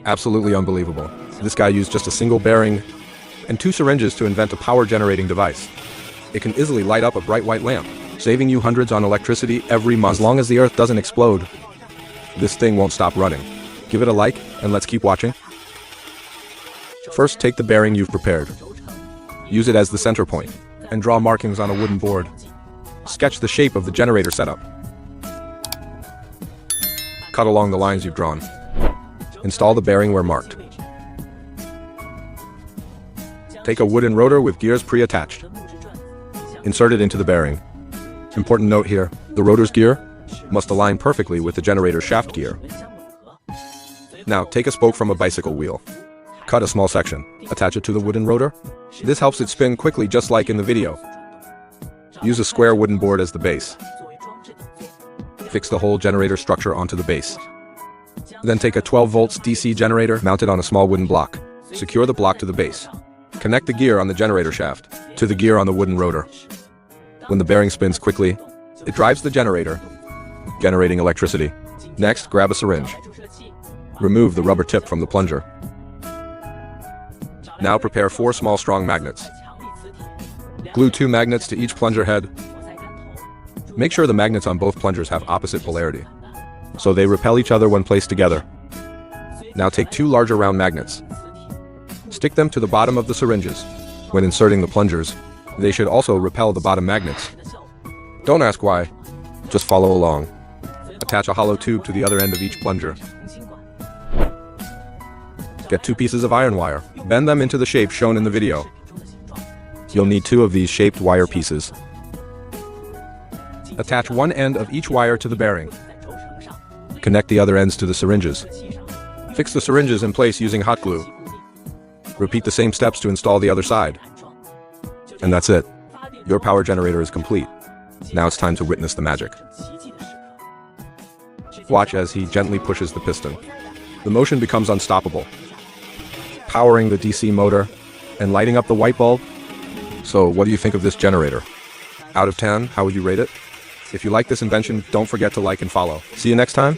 Absolutely unbelievable. This guy used just a single bearing and 2 syringes to invent a power-generating device. It can easily light up a bright white lamp, saving you hundreds on electricity every month. As long as the Earth doesn't explode, this thing won't stop running. Give it a like, and let's keep watching. First, take the bearing you've prepared. Use it as the center point, and draw markings on a wooden board. Sketch the shape of the generator setup. Cut along the lines you've drawn. Install the bearing where marked. Take a wooden rotor with gears pre-attached. Insert it into the bearing. Important note here, the rotor's gear must align perfectly with the generator's shaft gear. Now, take a spoke from a bicycle wheel. Cut a small section. Attach it to the wooden rotor. This helps it spin quickly, just like in the video. Use a square wooden board as the base. Fix the whole generator structure onto the base. Then take a 12 volts DC generator mounted on a small wooden block. Secure the block to the base. Connect the gear on the generator shaft to the gear on the wooden rotor. When the bearing spins quickly, it drives the generator, generating electricity. Next, grab a syringe. Remove the rubber tip from the plunger. Now prepare 4 small strong magnets. Glue 2 magnets to each plunger head. Make sure the magnets on both plungers have opposite polarity, so they repel each other when placed together. Now take 2 larger round magnets. Stick them to the bottom of the syringes. When inserting the plungers, they should also repel the bottom magnets. Don't ask why, just follow along. Attach a hollow tube to the other end of each plunger. Get 2 pieces of iron wire. Bend them into the shape shown in the video. You'll need 2 of these shaped wire pieces. Attach one end of each wire to the bearing. Connect the other ends to the syringes. Fix the syringes in place using hot glue. Repeat the same steps to install the other side. And that's it. Your power generator is complete. Now it's time to witness the magic. Watch as he gently pushes the piston. The motion becomes unstoppable, powering the DC motor and lighting up the white bulb. So what do you think of this generator? Out of 10, how would you rate it? If you like this invention, don't forget to like and follow. See you next time.